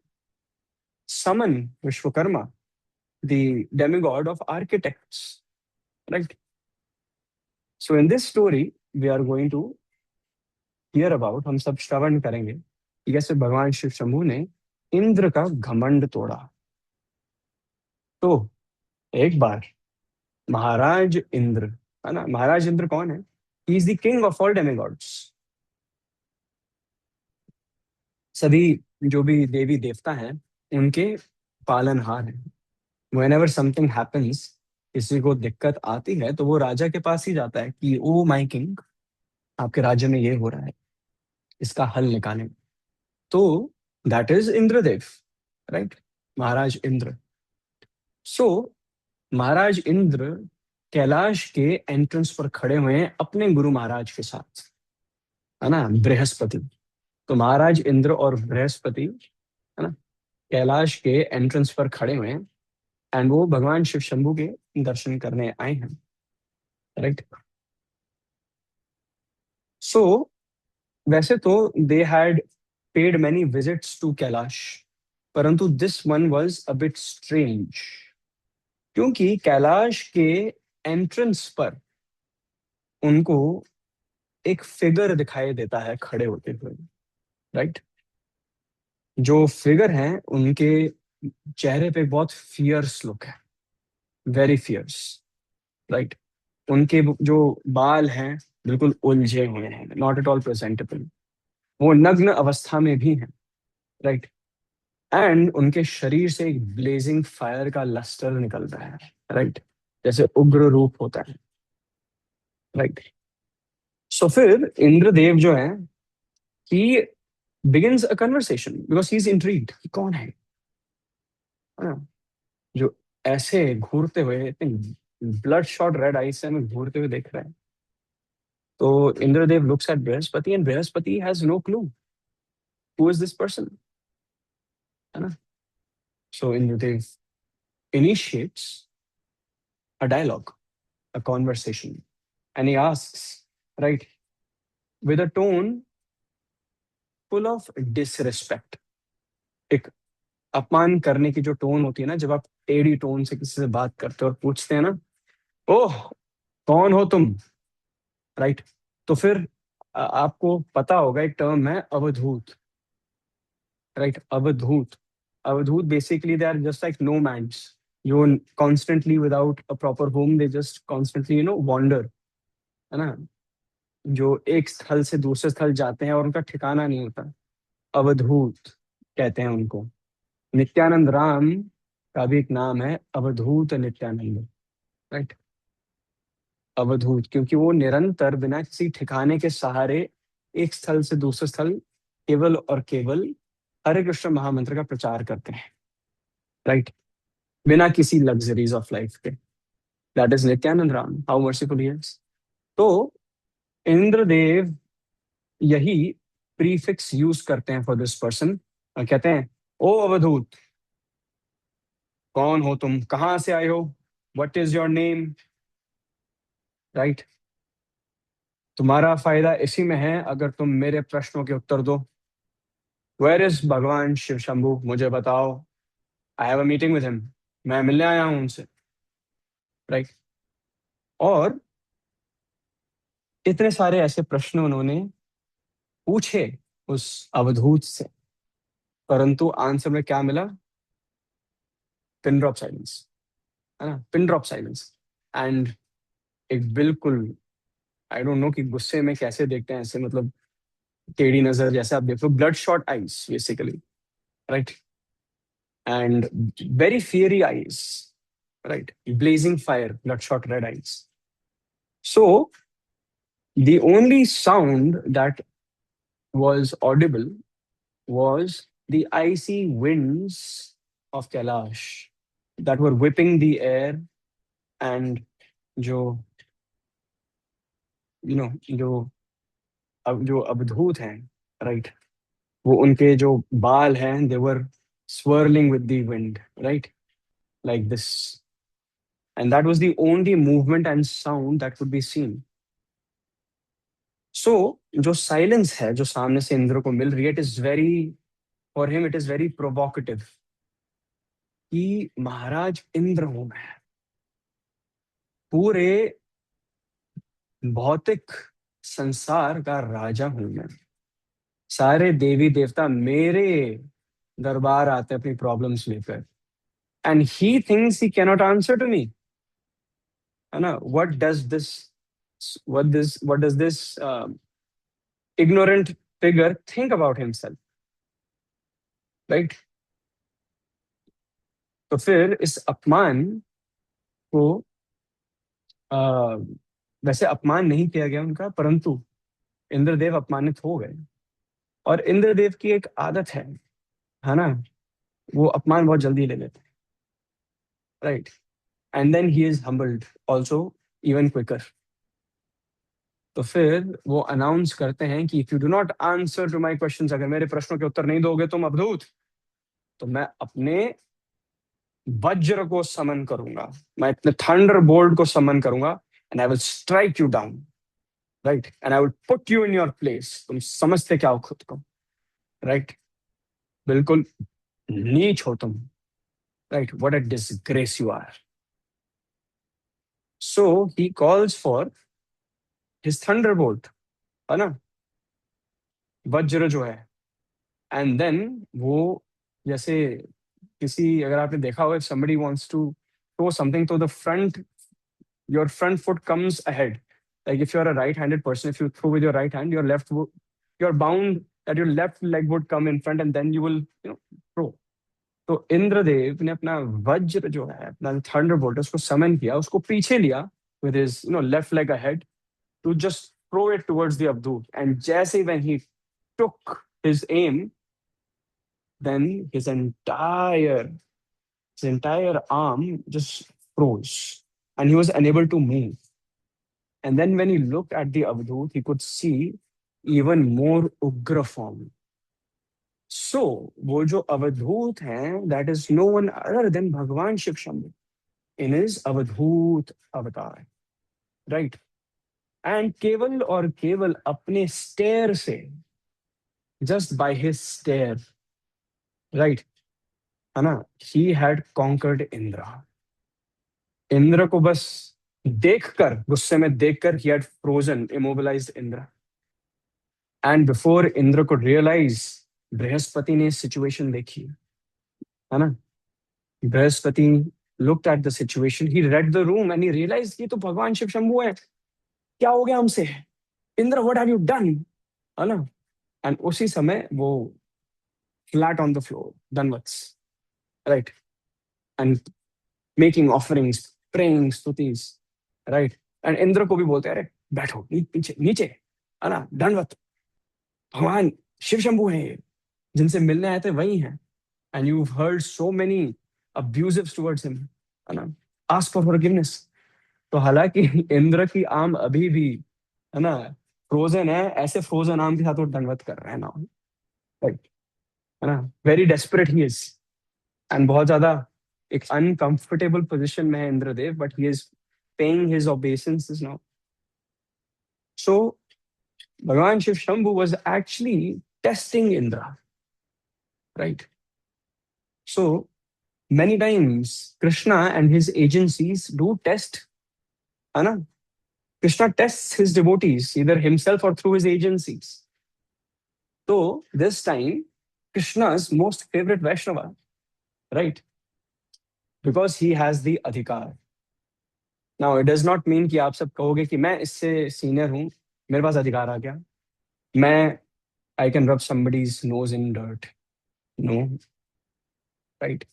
[SPEAKER 1] summon Vishwakarma, the demigod of architects, right? So in this story we are going to hear about, हम सब श्रवण करेंगे कि कैसे भगवान शिव शंभु ने इंद्र का घमंड तोड़ा। तो एक बार महाराज इंद्र, है ना, महाराज इंद्र कौन है? He is the king of all demigods. सभी जो भी देवी देवता हैं उनके पालनहार हैं। व्हेनेवर समथिंग हैपेंस, किसी को दिक्कत आती है तो वो राजा के पास ही जाता है कि ओ माय किंग, आपके राज्य में ये हो रहा है, इसका हल निकालें। तो दैट इज इंद्रदेव, राइट, महाराज इंद्र। सो महाराज इंद्र कैलाश के एंट्रेंस पर खड़े हुए हैं अपने गुरु महाराज के साथ, है ना, बृहस्पति। तो महाराज इंद्र और बृहस्पति, है ना, कैलाश के एंट्रेंस पर खड़े हुए हैं एंड वो भगवान शिव शंभु के दर्शन करने आए हैं, राइट। सो वैसे तो they had paid many visits to Kailash, परंतु this one was a bit strange, क्योंकि कैलाश के एंट्रेंस पर उनको एक फिगर दिखाई देता है खड़े होते हुए, राइट। जो फिगर हैं उनके चेहरे पे बहुत फियर्स लुक है, वेरी फियर्स, राइट। उनके जो बाल हैं बिल्कुल उलझे हुए हैं, नॉट एट ऑल प्रेजेंटेबल। वो नग्न अवस्था में भी हैं, राइट। एंड उनके शरीर से एक ब्लेजिंग फायर का लस्टर निकल रहा है, राइट, जैसे उग्र रूप होता है, राइट। सो फिर इंद्रदेव जो है, he begins a conversation because he is intrigued, कौन है, हाँ, जो ऐसे घूरते हुए इतने ब्लड शॉट रेड आई से हमें घूरते हुए देख रहे हैं। तो Indradev looks at Brihaspati and Brihaspati has no clue who is this person, है ना। So Indradev initiates a dialogue, a conversation, and he asks, right, with a tone full of disrespect. एक अपमान करने की जो टोन होती है ना, जब आप टेढ़ी टोन से किसी से बात करते हो और पूछते हैं ना, ओह कौन हो तुम, राइट। तो फिर आपको पता होगा एक टर्म है avadhoot, right, avadhoot. Avadhoot basically they are just like nomads, जो constantly without a proper home they just constantly wander, है ना, जो एक स्थल से दूसरे स्थल जाते हैं और उनका ठिकाना नहीं होता, अवधूत कहते हैं उनको। नित्यानंद राम का भी एक नाम है अवधूत नित्यानंद, राइट, अवधूत, क्योंकि वो निरंतर बिना किसी ठिकाने के सहारे एक स्थल से दूसरे स्थल केवल और केवल हरे कृष्ण महामंत्र का प्रचार करते हैं, राइट, बिना किसी लग्जरीज ऑफ लाइफ के। That is Nityanand Ram, how merciful he is. तो इंद्रदेव यही प्रीफिक्स यूज करते हैं फॉर दिस पर्सन, और कहते हैं ओ अवधूत, कौन हो तुम, कहां से आए हो, what is your name, right. तुम्हारा फायदा इसी में है अगर तुम मेरे प्रश्नों के उत्तर दो। वेयर इज भगवान शिव शंभू, मुझे बताओ, I have a meeting with him, मैं मिलने आया हूं उनसे, राइट। और इतने सारे ऐसे प्रश्न उन्होंने पूछे उस अवधूत से, परंतु आंसर में क्या मिला? पिन ड्रॉप साइलेंस, है ना, पिन ड्रॉप साइलेंस। एंड एक बिल्कुल, आई डोंट नो कि गुस्से में कैसे देखते हैं ऐसे, मतलब टेढ़ी नजर जैसे आप देखो, blood shot eyes basically, right, and very fiery eyes, right, blazing fire, bloodshot red eyes. So the only sound that was audible was the icy winds of Kailash that were whipping the air, and जो जो अब जो अवधूत हैं, right, वो उनके जो बाल हैं, they were swirling with the wind, right, like this, and that was the only movement and sound that could be seen. So जो साइलेंस है जो सामने से इंद्र को मिल रही है, it is very, for him it is very provocative, कि महाराज इंद्र हूं मैं, पूरे भौतिक संसार का राजा हूं मैं, सारे देवी देवता मेरे दरबार आते अपनी प्रॉब्लम्स लेकर, and he thinks he cannot answer to me, है ना। What does this ignorant figure think about himself, right. तो फिर इस अपमान को, आ, वैसे अपमान नहीं किया गया उनका, परंतु इंद्रदेव अपमानित हो गए। और इंद्रदेव की एक आदत है ना, वो अपमान बहुत जल्दी ले लेते हैं, right. And then he is humbled also even quicker. तो फिर वो अनाउंस करते हैं कि if you do not answer to my questions, अगर मेरे प्रश्नों के उत्तर नहीं दोगे तुम अवधूत, तो मैं अपने वज्र को समन करूंगा, मैं अपने थंडर बोल्ट को समन करूंगा, and I will strike you down, right, and I will put you in your place. तुम समझते क्या हो खुद को, राइट, बिल्कुल नीच हो तुम, right, what a disgrace you are. So he calls for his thunderbolt, है ना, वज्र जो है। एंड देन वो, जैसे किसी, अगर आपने देखा होगा, somebody wants to throw something to the front, your front foot comes ahead, like if you're a right-handed person, if you throw with your right hand, your you're bound that your left leg would come in front and then you will throw. तो इंद्रदेव ने अपना वज्र जो है, अपना Thunderbolt, उसको समन किया, उसको पीछे लिया with his left leg ahead to just throw it towards the Abdul. And जैसे when he took his aim, then his entire arm just froze, and he was unable to move. And then when he looked at the Avadhut, he could see even more ugra form. So, वो जो अवधूत हैं, that is no one other than भगवान Shiv Shambhu in his अवधूत अवतार, right? And केवल और केवल अपने stare से, just by his stare, right? है ना? He had conquered Indra. Indra को बस देखकर, गुस्से में देखकर, he had frozen, immobilized Indra. And before Indra could realize, Brihaspati ने सिचुएशन देखी, है ना। Brihaspati looked at the situation, he read the room and he realized कि तो भगवान शिव शंभु है, क्या हो गया हमसे, Indra what have you done, है ना। एंड उसी समय वो flat on the floor, dandavats, right, and making offerings, praying, stutis, right. And Indra को भी बोलते हैं, अरे बैठो, पीछे नीचे, है ना, दंडवत, भगवान शिव शंभु है ये, जिनसे मिलने आए थे वही हैं, and you heard so many abusives towards him, है ना, आस्क फॉर फॉरगिवनेस। तो हालांकि इंद्र की आर्म अभी भी, है ना, फ्रोजन है, ऐसे फ्रोजन आर्म के साथ वो दंडवत कर रहे हैं ना, राइट, है ना, very desperate he is, and बहुत ज्यादा एक अनकंफर्टेबल पोजीशन में है Indradev, but he is paying his obeisances now. So भगवान Shiv Shambhu was actually testing Indra, right? So many times Krishna and his agencies do test, है ना? Krishna tests his devotees, either himself or through his agencies. So this time, Krishna's most favorite Vaishnava, right? Because he has the adhikar. Now, it does not mean कि आप सब कहोगे कि मैं इससे senior हूँ, मेरे पास अधिकार आ गया, मैं I can rub somebody's nose in dirt. No, right?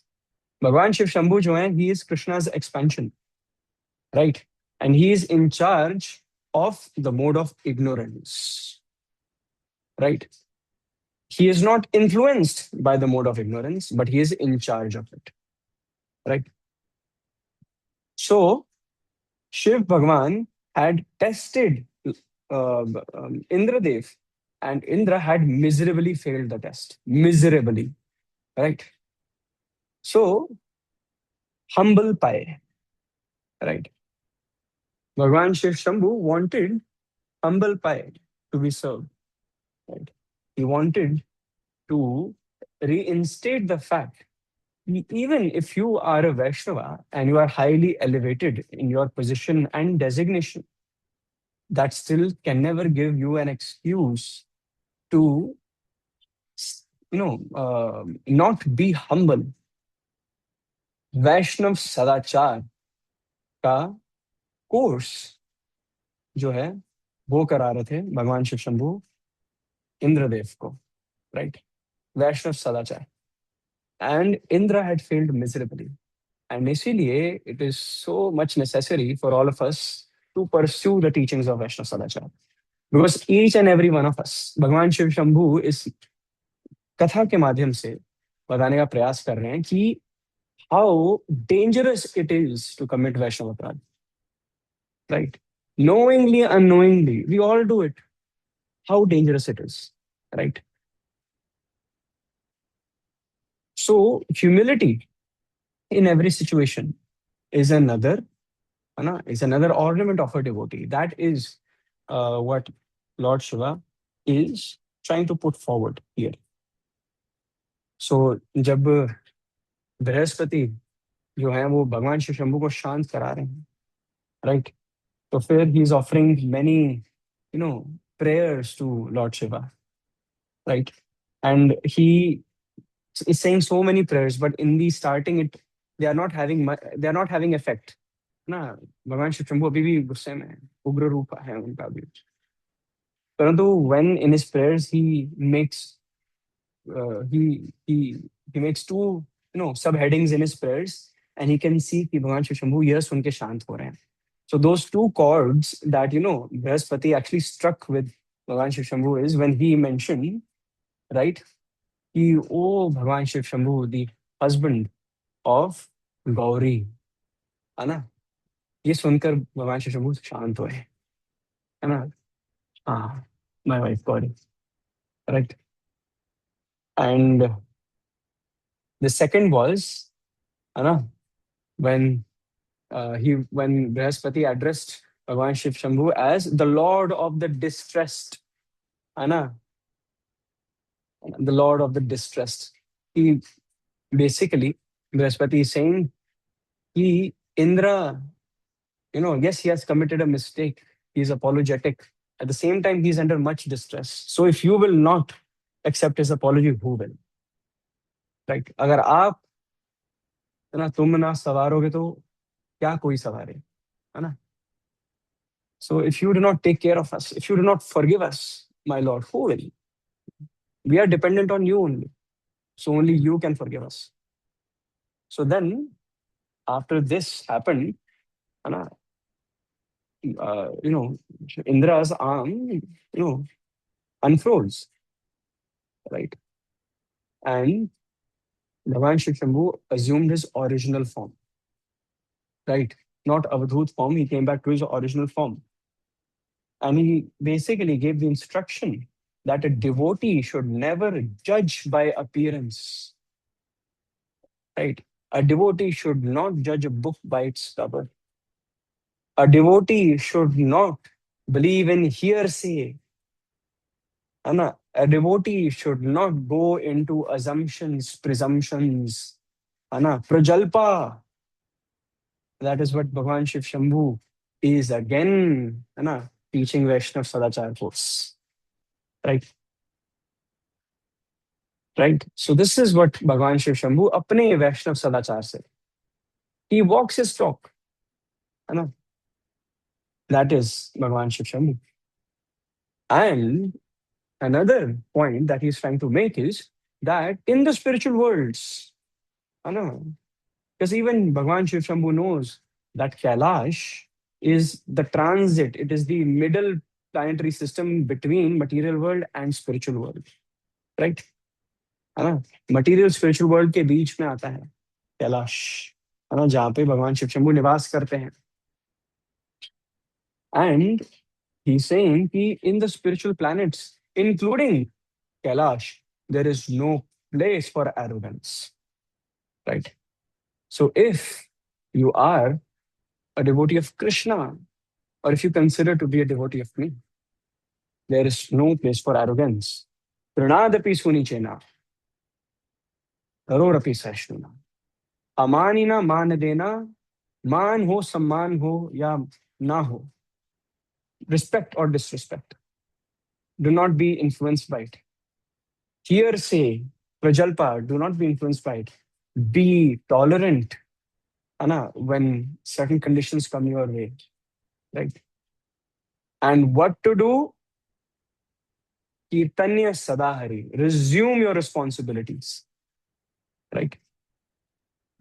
[SPEAKER 1] भगवान शिव शंभु जो है, he is Krishna's expansion, right? And he is in charge of the mode of ignorance, right? He is not influenced by the mode of ignorance, but he is in charge of it, right? So Shiv Bhagwan had tested Indradev, and Indra had miserably failed the test. Miserably, right? So, humble pie, right? Bhagwan Shiv Shambhu wanted humble pie to be served, right? He wanted to reinstate the fact, even if you are a Vaishnava and you are highly elevated in your position and designation, that still can never give you an excuse to not be humble. वैष्णव सदाचार का course जो है वो करा रहे थे भगवान शिव शंभु इंद्रदेव को, right? Vaishnav Sadachar, and Indra had failed miserably, and इसीलिए it is so much necessary for all of us to pursue the teachings of Vaishnav Sadachar, because each and every one of us, Bhagwan Shiv Shambhu इस कथा के माध्यम से बताने का प्रयास कर रहे हैं कि how dangerous it is to commit Vaishnava Aparadh, right? Knowingly, unknowingly, we all do it. How dangerous it is, right? So, humility in every situation is another, is another ornament of a devotee. That is what Lord Shiva is trying to put forward here. So, जब बृहस्पति जो है वो भगवान शिव शंभु को शांत करा रहे हैं, राइट? तो फिर he is offering many prayers to Lord Shiva, right? And he is saying so many prayers, but in the starting they are not having effect ना. भगवान शिव शंभु अभी भी गुस्से में है, उग्र रूप है उनका भी, परंतु when in his prayers he makes he makes two subheadings in his prayers, and he can see कि भगवान शिव शंभु यह सुन के शांत हो रहे हैं. So those two chords that Brihaspati actually struck with Bhagwan Shiv Shambhu is when he mentioned, right, कि oh Bhagwan Shiv Shambhu, the husband of Gauri, है ना? ये सुनकर भगवान शिव शंभु शांत हुए, है ना? हाँ, my wife Gauri, right? And the second was, है ना, when when Brihaspati addressed Bhagwan Shiv Shambhu as the Lord of the distressed, है ना? The Lord of the distressed. He basically, Brihaspati is saying, he Indra, yes, he has committed a mistake. He is apologetic. At the same time, he is under much distress. So if you will not accept his apology, who will? Right? अगर आप तुम ना सवारोगे तो क्या कोई सवारे, है ना? So if you do not take care of us, if you do not forgive us, my Lord, who will? We are dependent on you only. So only you can forgive us. So then, after this happened, Indra's arm, unfolds, right? And Bhagwan Shiv Shambhu assumed his original form, right? Not Avadhut form, he came back to his original form. And he basically gave the instruction that a devotee should never judge by appearance, right? A devotee should not judge a book by its cover. A devotee should not believe in hearsay. Anna, A devotee should not go into assumptions, presumptions. है ना? Prajalpa. That is what Bhagwan Shiv Shambhu is again, है ना? Teaching Vaishnav Sadachar course. Right? Right? So this is what Bhagwan Shiv Shambhu अपने वैष्णव सदाचार से. He walks his talk. है ना? That is Bhagwan Shiv Shambhu. And another point that he's trying to make is that in the spiritual worlds, I know, because even Bhagwan Shiv Shambhu knows that Kailash is the transit, it is the middle planetary system between material world and spiritual world. Right? है ना? Material spiritual world के बीच में आता है कैलाश, है ना, जहाँ पे भगवान शिव शंभु निवास करते हैं. And he's saying कि in the spiritual planets, including Kailash, there is no place for arrogance. Right? So if you are a devotee of Krishna, or if you consider to be a devotee of me, there is no place for arrogance. Pranadapi sunichena, karorapi saishnuna. Amanina manadena, man ho, samman ho, ya na ho. Respect or disrespect. Do not be influenced by it. Hearsay, prajalpa, do not be influenced by it. Be tolerant, Anna, when certain conditions come your way. Right? And what to do? Kirtanya Sadahari. Resume your responsibilities. Right?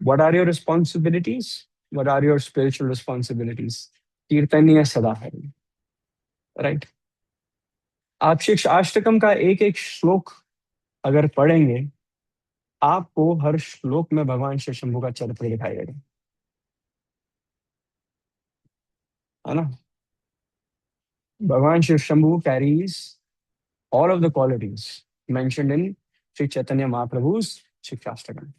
[SPEAKER 1] What are your responsibilities? What are your spiritual responsibilities? Kirtanya Sadahari. Right? आप शिक्षा अष्टकम का एक एक श्लोक अगर पढ़ेंगे, आपको हर श्लोक में भगवान शिव शंभु का चरित्र दिखाई देगा. है ना? भगवान Shiv Shambhu carries all of the qualities mentioned in Sri Chaitanya Mahaprabhu's Shikshastakam.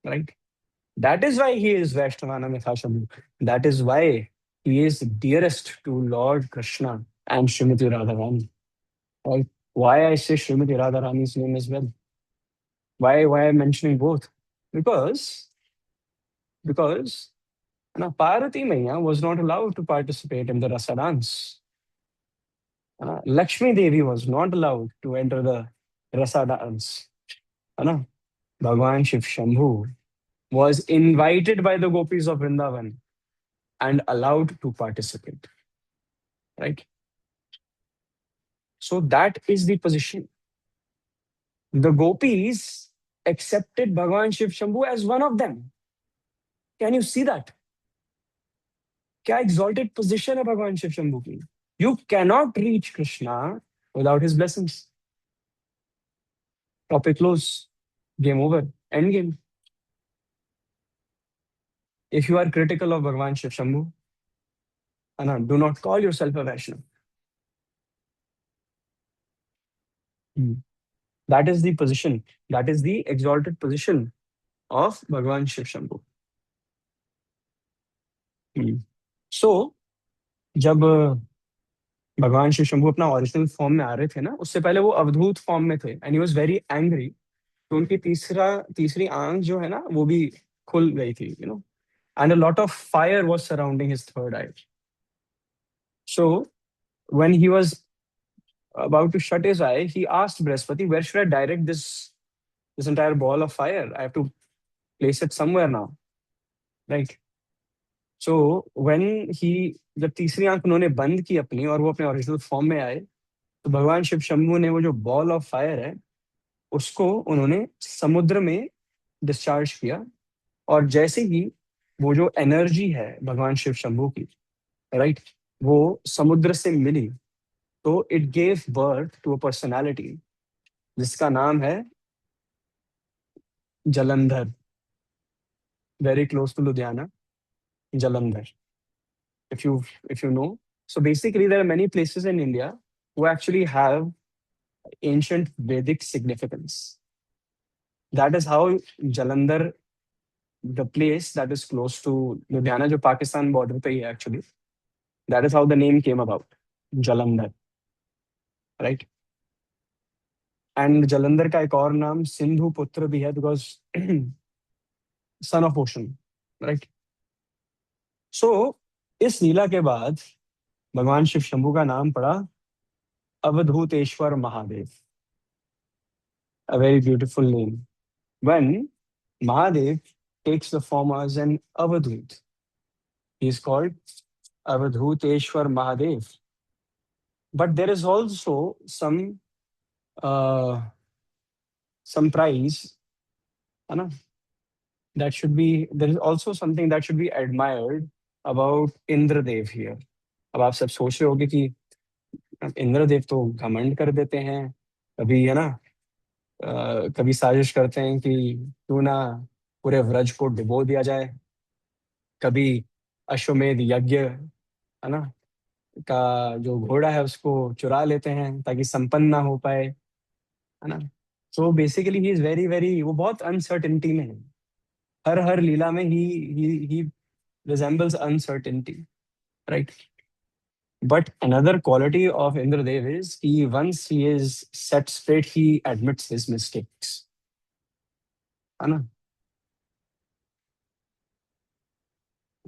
[SPEAKER 1] Right? That is why he is Vaishnavana Mitha Shambhu. That is why he is dearest to Lord Krishna and Srimati Radharani. Right? Why I say Srimati Radharani's name as well? Why I'm mentioning both? Because Parvati Maiya was not allowed to participate in the Rasa dance. Lakshmi Devi was not allowed to enter the Rasa dance. Bhagwan Shiv Shambhu was invited by the gopis of Vrindavan and allowed to participate. Right? So that is the position. The gopis accepted Bhagwan Shiv Shambhu as one of them. Can you see that? क्या exalted position है भगवान शिव शंभू की. You cannot reach Krishna without his blessings. Topic close. Game over. End game. If you are critical of Bhagwan Shiv Shambhu, do not call yourself a Vaishnava. That is the position. That is the exalted position of Bhagwan Shiv Shambhu. So, जब भगवान शिव शंभू अपना original form में आ रहे थे ना, उससे पहले वो अवधूत फॉर्म में थे and he was very angry. तो उनकी तीसरी आंख जो है ना, वो भी खुल गई थी, and a lot of fire was surrounding his third eye. So when he was about to shut his eye, he asked Brihaspati, where should I direct this entire ball of fire? I have to place it somewhere now. Right? So when जब तीसरी आंख उन्होंने बंद की अपनी और वो अपने ओरिजिनल फॉर्म में आए, तो भगवान शिव शंभू ने वो जो बॉल ऑफ फायर है उसको उन्होंने समुद्र में डिस्चार्ज किया. और जैसे ही वो जो एनर्जी है भगवान शिव शंभू की, राइट, वो समुद्र से मिली, तो it gave birth to a personality जिसका नाम है Jalandhar. Very close to Ludhiana, Jalandhar. If you know. So basically there are many places in India who actually have ancient Vedic significance. That is how Jalandhar, the place that is close to Ludhiana, जो Pakistan border पे ही है actually. That is how the name came about, Jalandhar. Right. And Jalandhar का एक और नाम सिंधु पुत्र भी है, because son of ocean, right. So इस लीला के बाद भगवान शिव शंभू का नाम पड़ा Avadhuteshwar Mahadev, a very beautiful name. When Mahadev takes the form as an Avadhut, he is called Avadhuteshwar Mahadev. But there is also uh, some prize, है ना, that should be, there is also something that should be admired about Indradev here. अब आप सब सोच रहे होगे कि इंद्रदेव तो घमंड कर देते हैं, कभी है ना, कभी साजिश करते हैं कि क्यों ना पूरे व्रज को डुबो दिया जाए, कभी अश्वमेध यज्ञ, है ना, का जो घोड़ा है उसको चुरा लेते हैं ताकि संपन्न ना हो पाए, है ना। So basically he is very very, वो बहुत अनसर्टिनिटी में है। हर हर लीला में he resembles uncertainty, right. But another quality of Indradev is कि once he is set straight he admits his mistakes, है ना।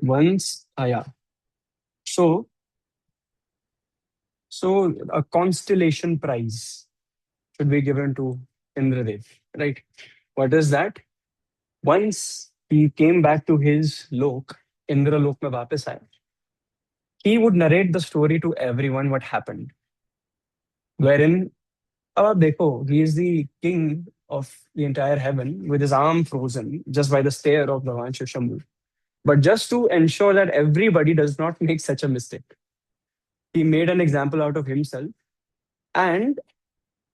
[SPEAKER 1] वंस आया, सो so a constellation prize should be given to Indradev, right? What is that? Once he came back to his lok, Indra lok mein वापस आया, he would narrate the story to everyone what happened. Wherein, अब आप देखो, he is the king of the entire heaven with his arm frozen just by the stare of Bhagavan Shiv Shambhu. But just to ensure that everybody does not make such a mistake, he made an example out of himself, and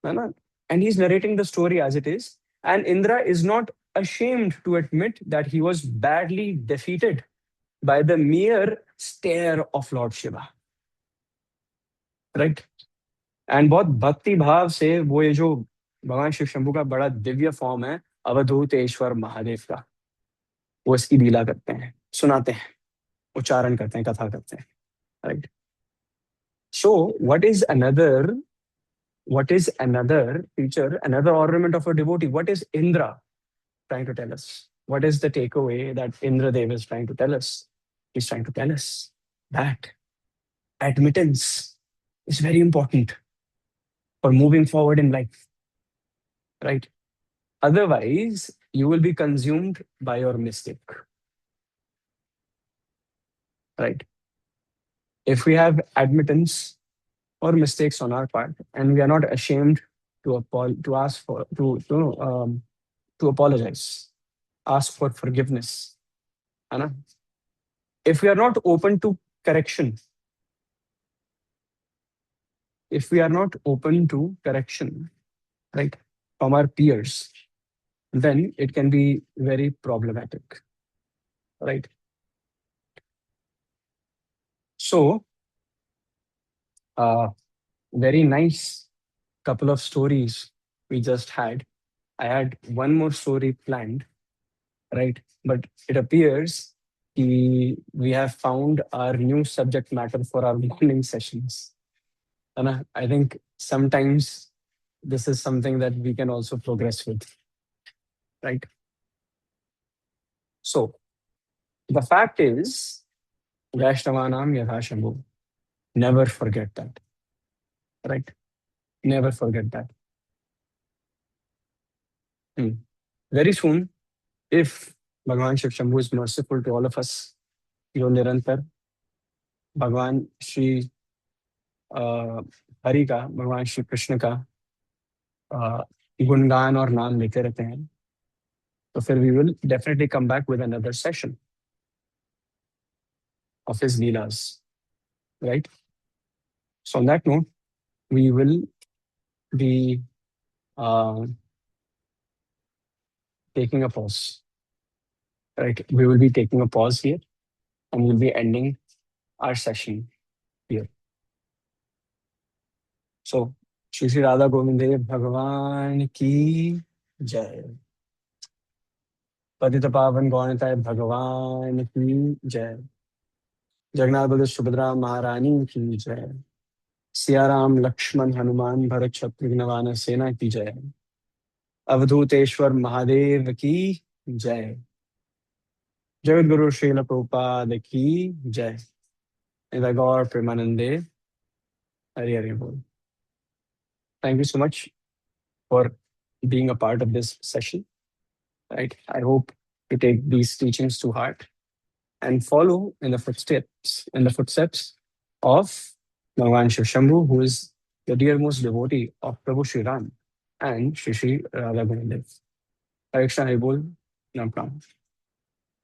[SPEAKER 1] है ना, and he's narrating the story as it is. And Indra is not ashamed to admit that he was badly defeated by the mere stare of Lord Shiva, right? And बहुत भक्ति भाव से वो ये जो भगवान शिव शंभू का बड़ा दिव्य फॉर्म है अवधूतेश्वर महादेव का, वो इसकी लीला करते हैं, सुनाते हैं, उच्चारण करते हैं, कथा करते हैं, right. So what is another feature, another ornament of a devotee? What is Indra trying to tell us? What is the takeaway that Indra Dev is trying to tell us? He's trying to tell us that admittance is very important for moving forward in life, right? Otherwise, you will be consumed by your mistake, right? If we have admittance or mistakes on our part, and we are not ashamed to ask for to apologize, ask for forgiveness, है ना? If we are not open to correction, if we are not open to correction, right, from our peers, then it can be very problematic, right? So, very nice couple of stories we just had. I had one more story planned, right? But it appears we have found our new subject matter for our morning sessions. And I think sometimes this is something that we can also progress with, right? So the fact is, Vaishnavanam Yatha Shambhu. Never forget that, right? Never forget that. Hmm. Very soon, if Bhagavan Shiv Shambhu is merciful to all of us, जो निरंतर भगवान श्री हरि का, भगवान श्री कृष्ण का गुणगान और नाम लेते रहते हैं, तो फिर we will definitely come back with another session of his leelas, right? So on that note, we will be taking a pause, right? We will be taking a pause here, and we'll be ending our session here. So, Shri Shri Radha Govind Dev Bhagavan ki jai. पतित पावन गौणताय भगवान की जय। जगन्नाथ बलदेव सुभद्रा महारानी की जय। सिया राम लक्ष्मण हनुमान भरत शत्रुघ्न वानर सेना की जय। अवधूतेश्वर महादेव की जय। जगत गुरु श्रील प्रभुपाद की जय। निताई गौर प्रेमानंदे हरि हरि बोल। Thank you so much for being a part of this session. Right? I hope you take these teachings to heart and follow in the footsteps of Bhagavan Shiv Shambhu, who is the dearmost devotee of Prabhu Shri Ram and Shri Shri Radha Gurudev. Hare Krishna, Hare Bol, Nam Pram.